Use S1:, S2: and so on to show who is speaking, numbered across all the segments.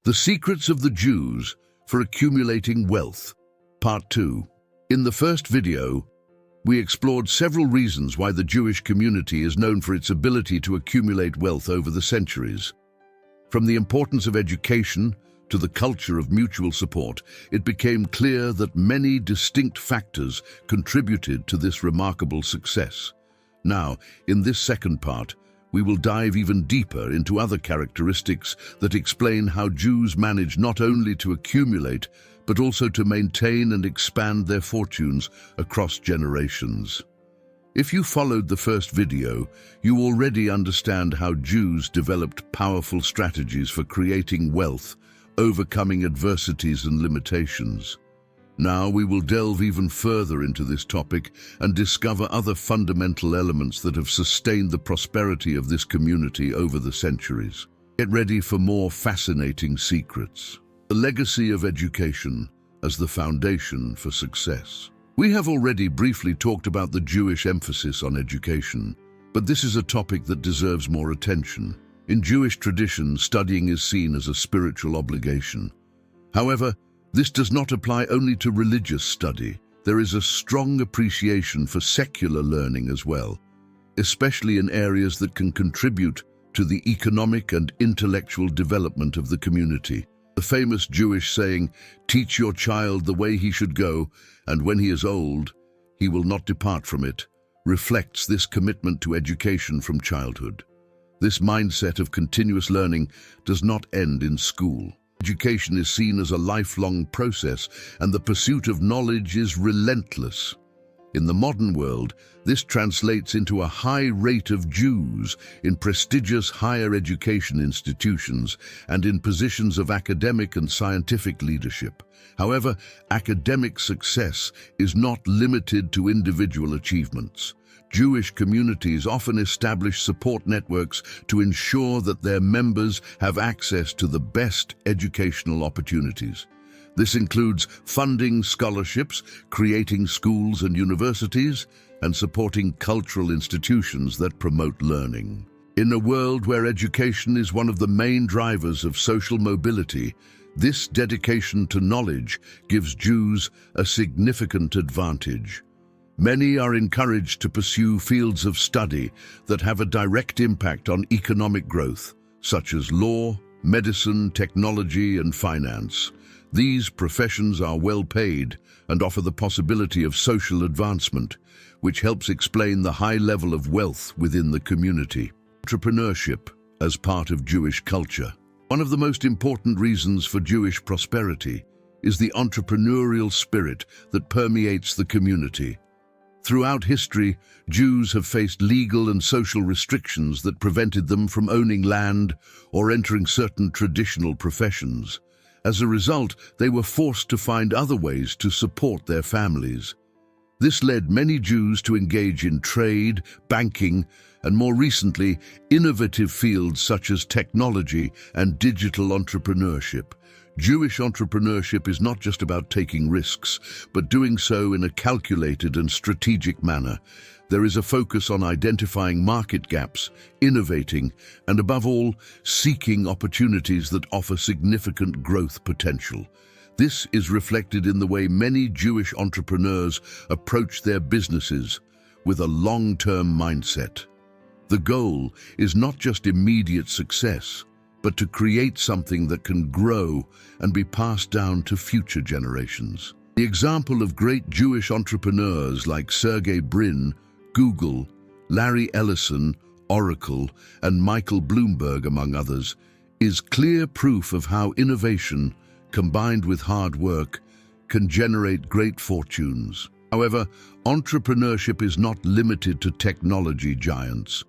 S1: The Secrets of the Jews for Accumulating Wealth, Part 2. In the first video, we explored several reasons why the Jewish community is known for its ability to accumulate wealth over the centuries. From the importance of education to the culture of mutual support, it became clear that many distinct factors contributed to this remarkable success. Now, in this second part, we will dive even deeper into other characteristics that explain how Jews manage not only to accumulate, but also to maintain and expand their fortunes across generations. If you followed the first video, you already understand how Jews developed powerful strategies for creating wealth, overcoming adversities and limitations. Now we will delve even further into this topic and discover other fundamental elements that have sustained the prosperity of this community over the centuries. Get ready for more fascinating secrets. The legacy of education as the foundation for success. We have already briefly talked about the Jewish emphasis on education, but this is a topic that deserves more attention. In Jewish tradition, studying is seen as a spiritual obligation. However, this does not apply only to religious study. There is a strong appreciation for secular learning as well, especially in areas that can contribute to the economic and intellectual development of the community. The famous Jewish saying, "Teach your child the way he should go, and when he is old, he will not depart from it," reflects this commitment to education from childhood. This mindset of continuous learning does not end in school. Education is seen as a lifelong process, and the pursuit of knowledge is relentless. In the modern world, this translates into a high rate of Jews in prestigious higher education institutions and in positions of academic and scientific leadership. However, academic success is not limited to individual achievements. Jewish communities often establish support networks to ensure that their members have access to the best educational opportunities. This includes funding scholarships, creating schools and universities, and supporting cultural institutions that promote learning. In a world where education is one of the main drivers of social mobility, this dedication to knowledge gives Jews a significant advantage. Many are encouraged to pursue fields of study that have a direct impact on economic growth, such as law, medicine, technology, and finance. These professions are well paid and offer the possibility of social advancement, which helps explain the high level of wealth within the community. Entrepreneurship as part of Jewish culture. One of the most important reasons for Jewish prosperity is the entrepreneurial spirit that permeates the community. Throughout history, Jews have faced legal and social restrictions that prevented them from owning land or entering certain traditional professions. As a result, they were forced to find other ways to support their families. This led many Jews to engage in trade, banking, and more recently, innovative fields such as technology and digital entrepreneurship. Jewish entrepreneurship is not just about taking risks, but doing so in a calculated and strategic manner. There is a focus on identifying market gaps, innovating, and above all, seeking opportunities that offer significant growth potential. This is reflected in the way many Jewish entrepreneurs approach their businesses with a long-term mindset. The goal is not just immediate success, but to create something that can grow and be passed down to future generations. The example of great Jewish entrepreneurs like Sergey Brin, Google, Larry Ellison, Oracle, and Michael Bloomberg, among others, is clear proof of how innovation, combined with hard work, can generate great fortunes. However, entrepreneurship is not limited to technology giants.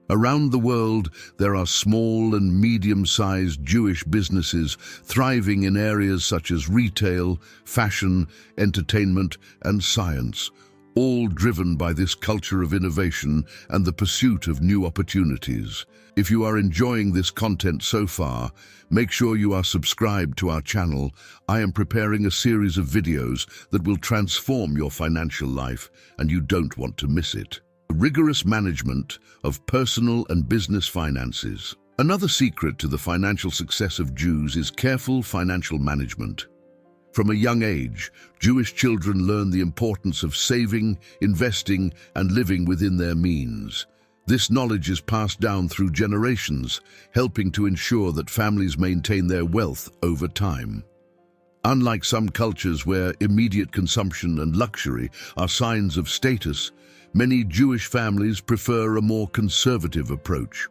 S1: Around the world, there are small and medium-sized Jewish businesses thriving in areas such as retail, fashion, entertainment, and science, all driven by this culture of innovation and the pursuit of new opportunities. If you are enjoying this content so far, make sure you are subscribed to our channel. I am preparing a series of videos that will transform your financial life, and you don't want to miss it. Rigorous management of personal and business finances. Another secret to the financial success of Jews is careful financial management. From a young age, Jewish children learn the importance of saving, investing, and living within their means. This knowledge is passed down through generations, helping to ensure that families maintain their wealth over time. Unlike some cultures where immediate consumption and luxury are signs of status, many Jewish families prefer a more conservative approach.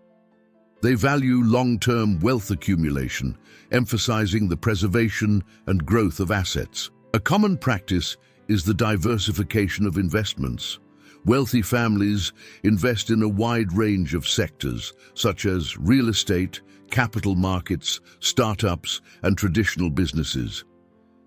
S1: They value long-term wealth accumulation, emphasizing the preservation and growth of assets. A common practice is the diversification of investments. Wealthy families invest in a wide range of sectors, such as real estate, capital markets, startups, and traditional businesses.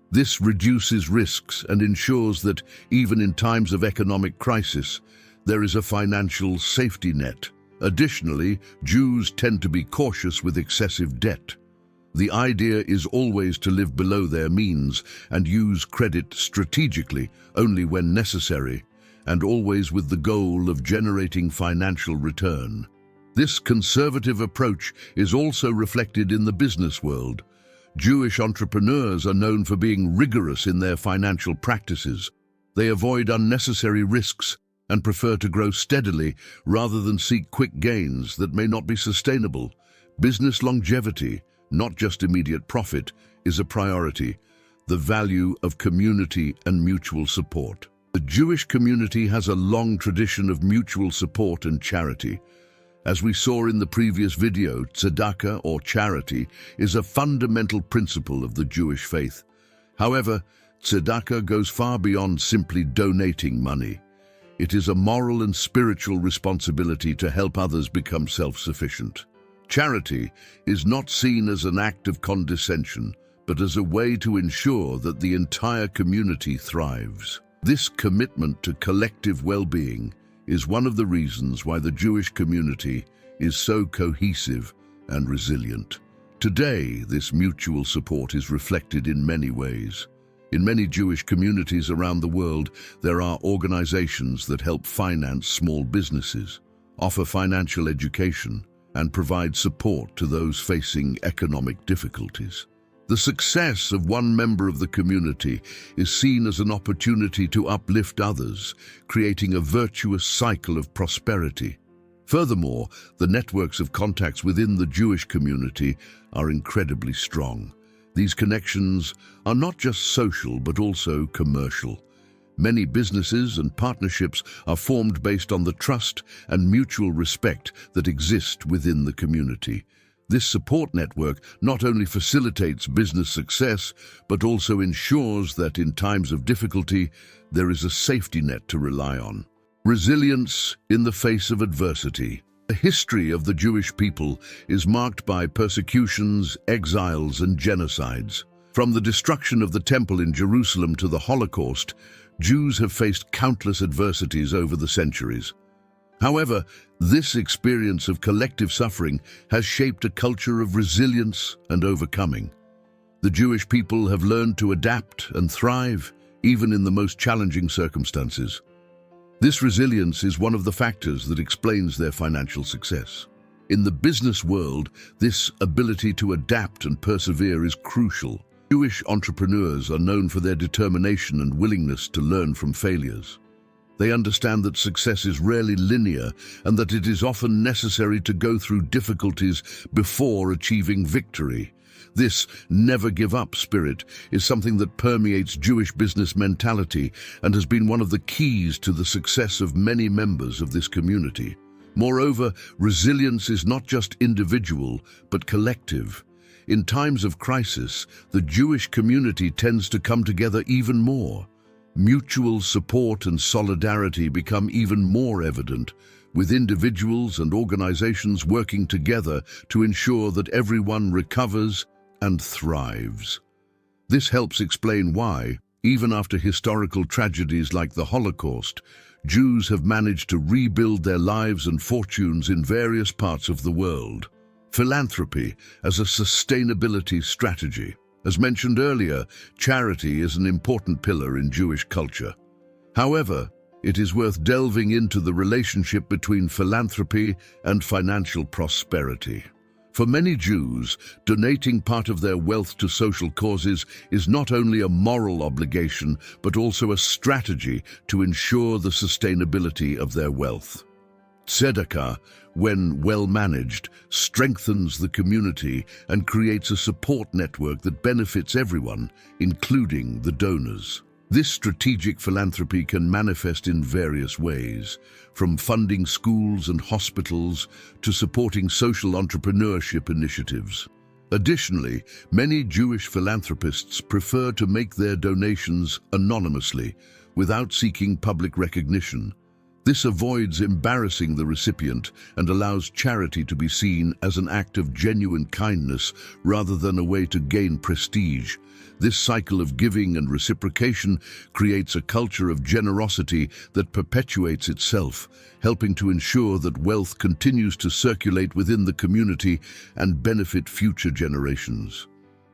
S1: This reduces risks and ensures that, even in times of economic crisis, there is a financial safety net. Additionally, Jews tend to be cautious with excessive debt. The idea is always to live below their means and use credit strategically only when necessary, and always with the goal of generating financial return. This conservative approach is also reflected in the business world. Jewish entrepreneurs are known for being rigorous in their financial practices. They avoid unnecessary risks and prefer to grow steadily rather than seek quick gains that may not be sustainable. Business longevity, not just immediate profit, is a priority. The value of community and mutual support. The Jewish community has a long tradition of mutual support and charity. As we saw in the previous video, tzedakah, or charity, is a fundamental principle of the Jewish faith. However, tzedakah goes far beyond simply donating money. It is a moral and spiritual responsibility to help others become self-sufficient. Charity is not seen as an act of condescension, but as a way to ensure that the entire community thrives. This commitment to collective well-being is one of the reasons why the Jewish community is so cohesive and resilient. Today, this mutual support is reflected in many ways. In many Jewish communities around the world, there are organizations that help finance small businesses, offer financial education, and provide support to those facing economic difficulties. The success of one member of the community is seen as an opportunity to uplift others, creating a virtuous cycle of prosperity. Furthermore, the networks of contacts within the Jewish community are incredibly strong. These connections are not just social but also commercial. Many businesses and partnerships are formed based on the trust and mutual respect that exist within the community. This support network not only facilitates business success, but also ensures that in times of difficulty, there is a safety net to rely on. Resilience in the face of adversity. The history of the Jewish people is marked by persecutions, exiles, and genocides. From the destruction of the Temple in Jerusalem to the Holocaust, Jews have faced countless adversities over the centuries. However, this experience of collective suffering has shaped a culture of resilience and overcoming. The Jewish people have learned to adapt and thrive, even in the most challenging circumstances. This resilience is one of the factors that explains their financial success. In the business world, this ability to adapt and persevere is crucial. Jewish entrepreneurs are known for their determination and willingness to learn from failures. They understand that success is rarely linear and that it is often necessary to go through difficulties before achieving victory. This never-give-up spirit is something that permeates Jewish business mentality and has been one of the keys to the success of many members of this community. Moreover, resilience is not just individual, but collective. In times of crisis, the Jewish community tends to come together even more. Mutual support and solidarity become even more evident, with individuals and organizations working together to ensure that everyone recovers and thrives. This helps explain why, even after historical tragedies like the Holocaust, Jews have managed to rebuild their lives and fortunes in various parts of the world. Philanthropy as a sustainability strategy. As mentioned earlier, charity is an important pillar in Jewish culture. However, it is worth delving into the relationship between philanthropy and financial prosperity. For many Jews, donating part of their wealth to social causes is not only a moral obligation, but also a strategy to ensure the sustainability of their wealth. Tzedakah, when well managed, strengthens the community and creates a support network that benefits everyone, including the donors. This strategic philanthropy can manifest in various ways, from funding schools and hospitals to supporting social entrepreneurship initiatives. Additionally, many Jewish philanthropists prefer to make their donations anonymously, without seeking public recognition. This avoids embarrassing the recipient and allows charity to be seen as an act of genuine kindness rather than a way to gain prestige. This cycle of giving and reciprocation creates a culture of generosity that perpetuates itself, helping to ensure that wealth continues to circulate within the community and benefit future generations.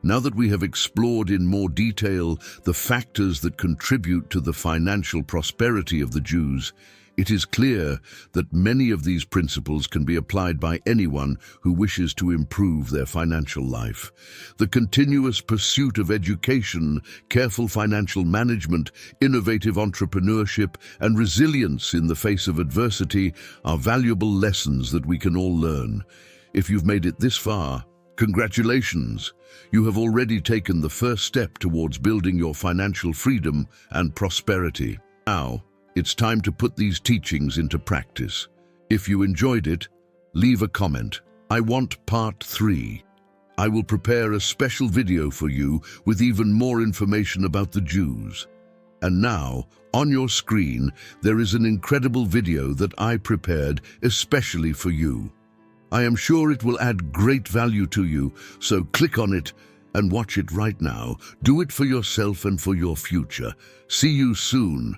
S1: Now that we have explored in more detail the factors that contribute to the financial prosperity of the Jews, it is clear that many of these principles can be applied by anyone who wishes to improve their financial life. The continuous pursuit of education, careful financial management, innovative entrepreneurship, and resilience in the face of adversity are valuable lessons that we can all learn. If you've made it this far, congratulations! You have already taken the first step towards building your financial freedom and prosperity. Now, it's time to put these teachings into practice. If you enjoyed it, leave a comment. I want part 3. I will prepare a special video for you with even more information about the Jews. And now, on your screen, there is an incredible video that I prepared especially for you. I am sure it will add great value to you, so click on it and watch it right now. Do it for yourself and for your future. See you soon.